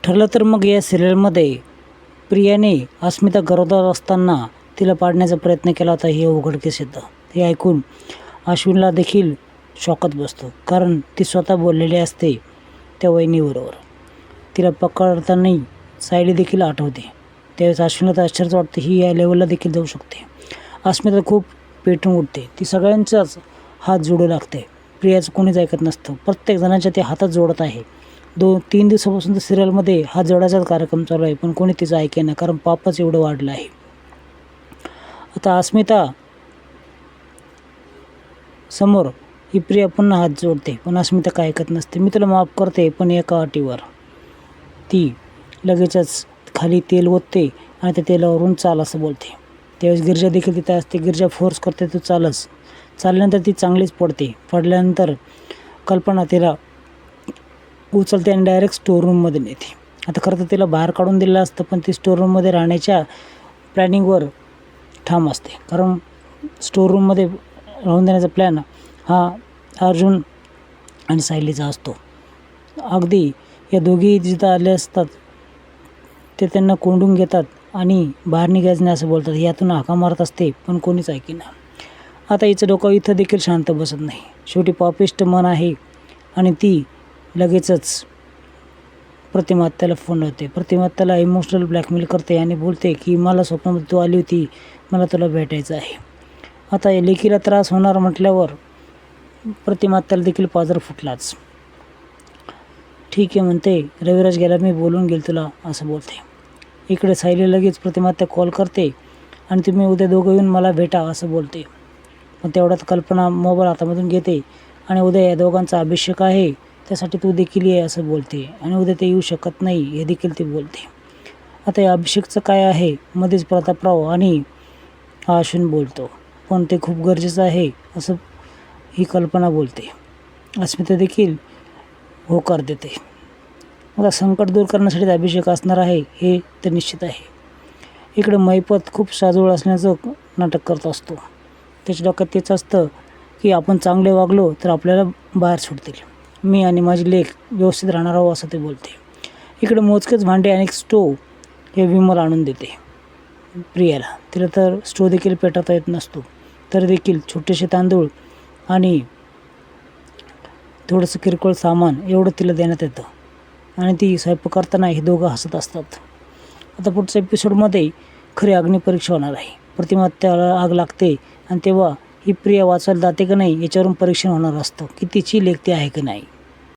ठरलं तर मग या सिरियलमध्ये प्रियाने अस्मिता गरोदर असताना तिला पाडण्याचा प्रयत्न केला होता हे उघडकीस येतं. हे ऐकून अश्विनला देखील शॉकात बसतो, कारण ती स्वतः बोललेली असते त्या वहिनीबरोबर. तिला पकडताना सायली देखील आठवते. त्यावेळेस अश्विनला तर आश्चर्यच वाटते, ही या लेवलला देखील जाऊ शकते. अस्मिता खूप पेटून उठते. ती सगळ्यांचाच हात जोडू लागते. प्रियाचं कोणीच ऐकत नसतं. प्रत्येक जणांच्या ते हातात जोडत आहे. 2-3 दिवसापासून तर सिरियलमध्ये हात जोडायचाच कार्यक्रम चालू आहे, पण कोणी तिचं ऐकेना, कारण पापच एवढं वाढलं आहे. आता अस्मिता समोर ही प्रिया पुन्हा हात जोडते, पण अस्मिता काय ऐकत नसते. मी तुला माफ करते, पण एका अटीवर. ती लगेचच खाली तेल ओतते आणि त्या तेलावरून चाल असं बोलते. त्यावेळेस गिरिजा देखील तिथे असते. गिरिजा फोर्स करते, तू चालच. चालल्यानंतर ती चांगलीच पडते. पडल्यानंतर कल्पना तिला उचलते आणि डायरेक्ट स्टोअररूममध्ये नेते. आता खरं तर तिला बाहेर काढून दिलं असतं, पण ती स्टोअररूममध्ये राहण्याच्या प्लॅनिंगवर ठाम असते. कारण स्टोअररूममध्ये राहून देण्याचा प्लॅन हा अर्जुन आणि सायलीचा असतो. अगदी या दोघी जिथं आले असतात ते त्यांना कोंडून घेतात आणि बाहेर निघायचं नाही असं बोलतात. यातून हाका मारत असते, पण कोणीच ऐकेना. आता हिचं डोकं इथं देखील शांत बसत नाही. शेवटी पापिष्ट मन आहे आणि ती लगेचच प्रतिमात्याला फोन लावते. प्रतिमात्याला इमोशनल ब्लॅकमेल करते आणि बोलते की मला स्वप्नामध्ये तू आली होती, मला तुला भेटायचं आहे. आता लेकीला त्रास होणार म्हटल्यावर प्रतिमात्याला देखील पाजर फुटलाच. ठीक आहे म्हणते, रविराज गेला, मी बोलून गेल तुला असं बोलते. इकडे सायली लगेच प्रतिमात्या कॉल करते आणि तुम्ही उद्या दोघं येऊन मला भेटा असं बोलते. पण तेवढ्यात कल्पना मोबाईल हातामधून घेते आणि उद्या या दोघांचा अभिषेक आहे, त्यासाठी तू देखील ये असं बोलते. आणि उद्या ते येऊ शकत नाही हे देखील ती बोलते. आता या अभिषेकचं काय आहे, मध्येच प्रतापराव आणि हा अश्विन बोलतो, पण ते खूप गरजेचं आहे असं ही कल्पना बोलते. अस्मिता देखील होकार देते. आता संकट दूर करण्यासाठी अभिषेक असणार आहे हे तर निश्चित आहे. इकडे महिपत खूप साजूळ असण्याचं नाटक करत असतो. त्याच्या डोक्यात तेच असतं की आपण चांगले वागलो तर आपल्याला बाहेर सुटतील, मी आणि माझी लेक व्यवस्थित राहणार आहो असं ते बोलते. इकडे मोजकेच भांडे आणि स्टोव हे विमल आणून देते प्रियाला. तिला तर स्टोव देखील पेटवता येत नसतो, तर देखील छोटेसे तांदूळ आणि थोडंसं किरकोळ सामान एवढं तिला देण्यात येतं आणि ती स्वयंपाक करताना हे दोघं हसत असतात. आता पुढच्या एपिसोडमध्ये खरी अग्निपरीक्षा होणार आहे. प्रतिमा त्याला आग लागते आणि तेव्हा ही प्रिया वाचवायला जाते का नाही याच्यावरून परीक्षण होणार असतं की तिची लेक ती आहे की नाही.